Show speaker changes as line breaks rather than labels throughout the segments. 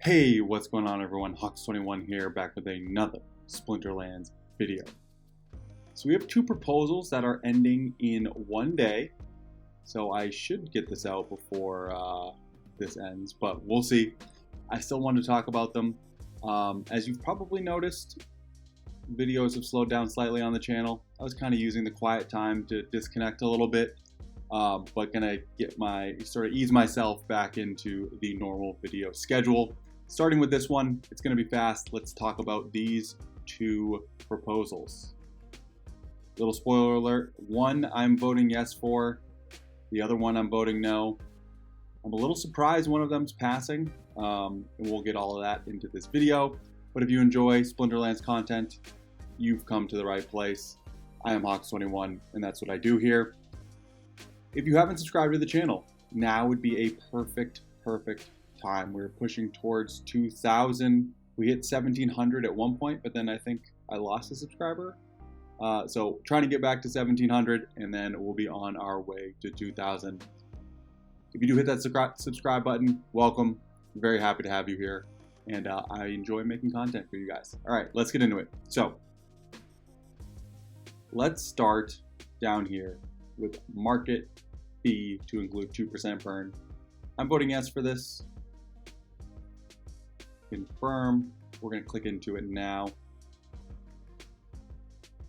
Hey, what's going on everyone? Hawks21 here, back with another Splinterlands video. So we have two proposals that are ending in one day. So I should get this out before this ends, but we'll see. I still want to talk about them. As you've probably noticed, videos have slowed down slightly on the channel. I was kind of using the quiet time to disconnect a little bit, but gonna get ease myself back into the normal video schedule. Starting with this one, it's going to be fast. Let's talk about these two proposals. Little spoiler alert, one I'm voting yes for, the other one I'm voting no. I'm a little surprised one of them's passing, and we'll get all of that into this video. But if you enjoy Splinterlands content, you've come to the right place. I am Hawks21, and that's what I do here. If you haven't subscribed to the channel, now would be a perfect time. We're pushing towards 2,000. We hit 1,700 at one point, but then I think I lost a subscriber. So trying to get back to 1,700, and then we'll be on our way to 2,000. If you do hit that subscribe button, welcome. I'm very happy to have you here, and I enjoy making content for you guys. All right, let's get into it. So let's start down here with market fee to include 2% burn. I'm voting yes for this. Confirm. We're going to click into it now.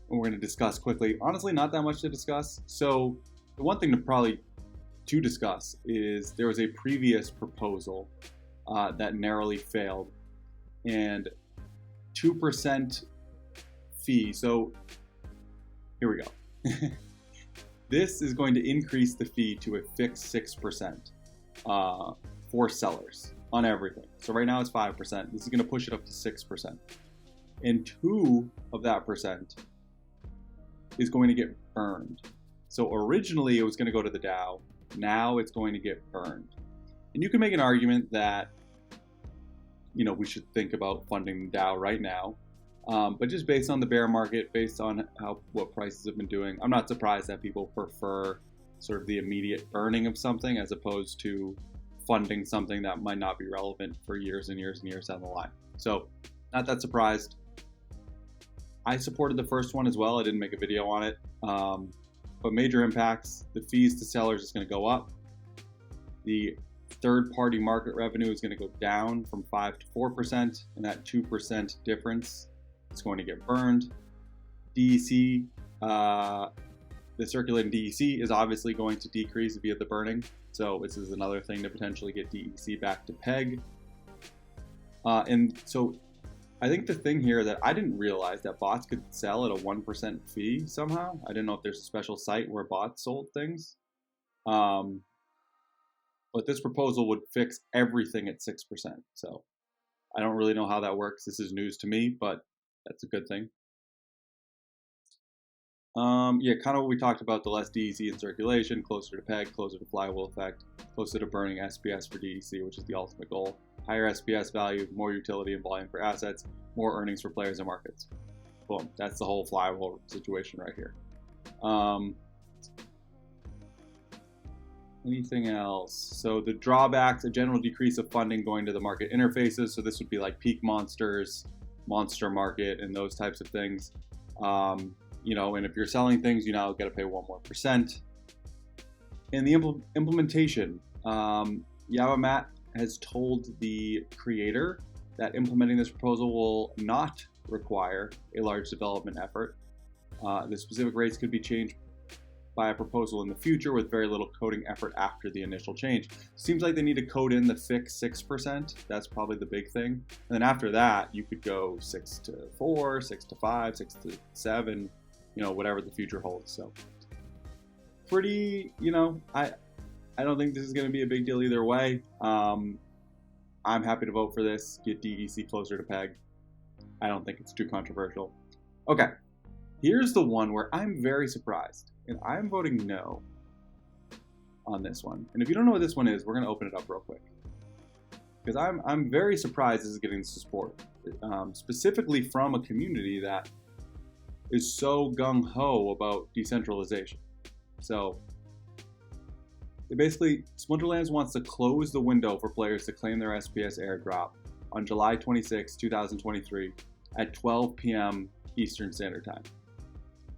And we're going to discuss quickly. Honestly, not that much to discuss. So the one thing to discuss is there was a previous proposal that narrowly failed, and 2% fee. So here we go. This is going to increase the fee to a fixed 6% for sellers on everything. So right now it's 5%. This is going to push it up to 6%. And 2 of that percent is going to get burned. So originally it was going to go to the DAO. Now it's going to get burned. And you can make an argument that, you know, we should think about funding the DAO right now. But just based on the bear market, based on what prices have been doing, I'm not surprised that people prefer sort of the immediate burning of something as opposed to funding something that might not be relevant for years and years and years down the line. So not that surprised. I supported the first one as well. I didn't make a video on it. But major impacts, the fees to sellers is going to go up. The third-party market revenue is going to go down from 5 to 4%, and that 2% difference is going to get burned. DEC, the circulating DEC is obviously going to decrease via the burning. So this is another thing to potentially get DEC back to peg. And so I think the thing here that I didn't realize that bots could sell at a 1% fee somehow. I didn't know if there's a special site where bots sold things. But this proposal would fix everything at 6%. So I don't really know how that works. This is news to me, but that's a good thing. Yeah, kind of what we talked about, the less DEC in circulation, closer to peg, closer to flywheel effect, closer to burning SPS for DEC, which is the ultimate goal. Higher SPS value, more utility and volume for assets, more earnings for players and markets. Boom, that's the whole flywheel situation right here. Anything else? So the drawbacks, a general decrease of funding going to the market interfaces. So this would be like peak monsters, monster market, and those types of things. You know, and if you're selling things, you now got to pay 1 more %. And the implementation, Yavamat has told the creator that implementing this proposal will not require a large development effort. The specific rates could be changed by a proposal in the future with very little coding effort after the initial change. Seems like they need to code in the fixed 6%. That's probably the big thing. And then after that, you could go 6 to 4, 6 to 5, 6 to 7, you know, whatever the future holds. So pretty, you know, I don't think this is going to be a big deal either way. I'm happy to vote for this, get DEC closer to peg. I don't think it's too controversial. Okay, here's the one where I'm very surprised, and I'm voting no on this one. And if you don't know what this one is, we're going to open it up real quick, because I'm very surprised this is getting support, specifically from a community that is so gung-ho about decentralization. So basically, Splinterlands wants to close the window for players to claim their SPS airdrop on July 26, 2023 at 12 p.m. Eastern Standard Time,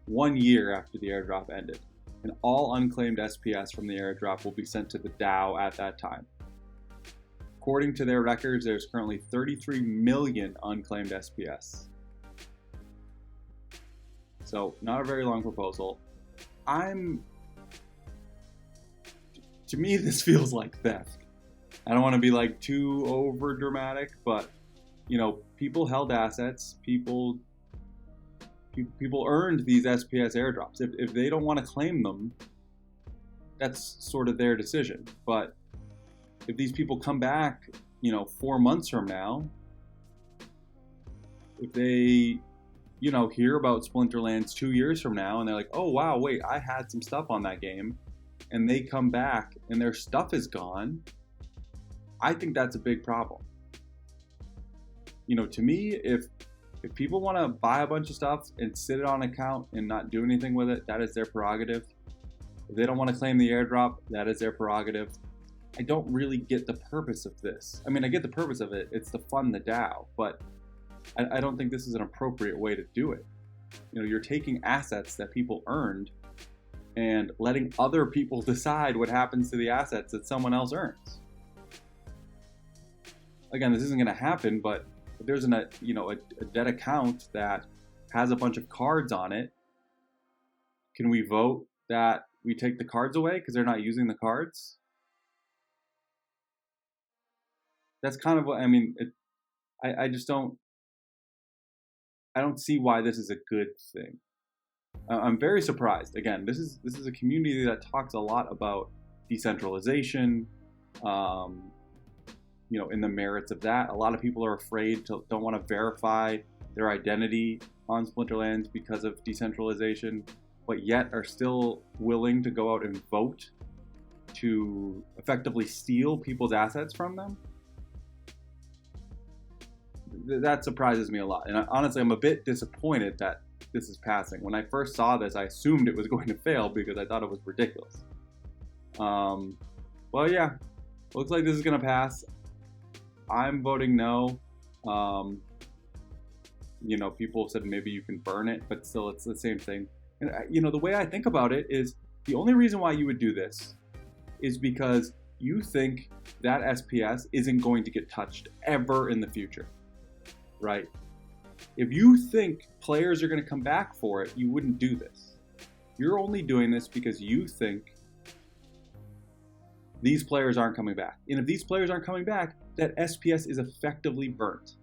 1 year after the airdrop ended. And all unclaimed SPS from the airdrop will be sent to the DAO at that time. According to their records, there's currently 33 million unclaimed SPS. So, not a very long proposal. To me, this feels like theft. I don't want to be like too over dramatic, but you know, people held assets, people earned these SPS airdrops. If they don't want to claim them, that's sort of their decision. But if these people come back, you know, 4 months from now, if they, you know, hear about Splinterlands 2 years from now and they're like, oh wow, wait, I had some stuff on that game, and they come back and their stuff is gone, I think that's a big problem. You know, to me, if people want to buy a bunch of stuff and sit it on account and not do anything with it, that is their prerogative. If they don't want to claim the airdrop, that is their prerogative. I don't really get the purpose of this. I mean, I get the purpose of it. It's to fund the DAO, but I don't think this is an appropriate way to do it. You know, you're taking assets that people earned and letting other people decide what happens to the assets that someone else earns. Again, this isn't going to happen, but if there's a dead account that has a bunch of cards on it, can we vote that we take the cards away because they're not using the cards? That's kind of what I mean. I just don't. I don't see why this is a good thing. I'm very surprised. Again, this is a community that talks a lot about decentralization. You know, in the merits of that, a lot of people are afraid don't want to verify their identity on Splinterlands because of decentralization, but yet are still willing to go out and vote to effectively steal people's assets from them. That surprises me a lot. And honestly, I'm a bit disappointed that this is passing. When I first saw this, I assumed it was going to fail because I thought it was ridiculous. Well, yeah, looks like this is going to pass. I'm voting no. You know, people said maybe you can burn it, but still it's the same thing. And you know, the way I think about it is the only reason why you would do this is because you think that SPS isn't going to get touched ever in the future, right? If you think players are going to come back for it, you wouldn't do this. You're only doing this because you think these players aren't coming back. And if these players aren't coming back, that SPS is effectively burnt.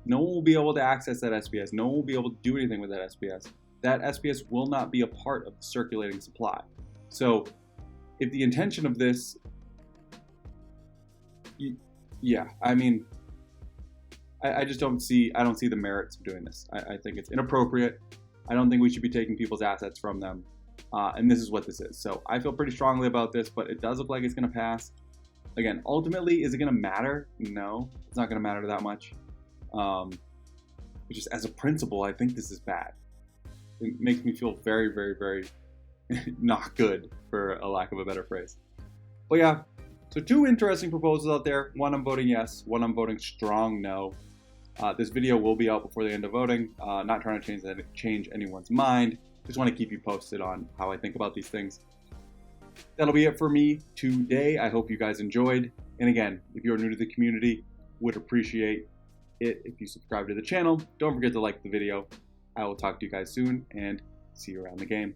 No one will be able to access that SPS. No one will be able to do anything with that SPS. That SPS will not be a part of the circulating supply. So if the intention of this, yeah, I mean, I just don't see the merits of doing this. I think it's inappropriate. I don't think we should be taking people's assets from them. And this is what this is. So I feel pretty strongly about this, but it does look like it's going to pass. Again, ultimately, is it going to matter? No, it's not going to matter that much. Just as a principle, I think this is bad. It makes me feel very, very, very not good, for a lack of a better phrase. But yeah, so 2 interesting proposals out there. One I'm voting yes, one I'm strong no. This video will be out before the end of voting. Not trying to change anyone's mind. Just want to keep you posted on how I think about these things. That'll be it for me today. I hope you guys enjoyed. And again, if you're new to the community, would appreciate it if you subscribe to the channel. Don't forget to like the video. I will talk to you guys soon and see you around the game.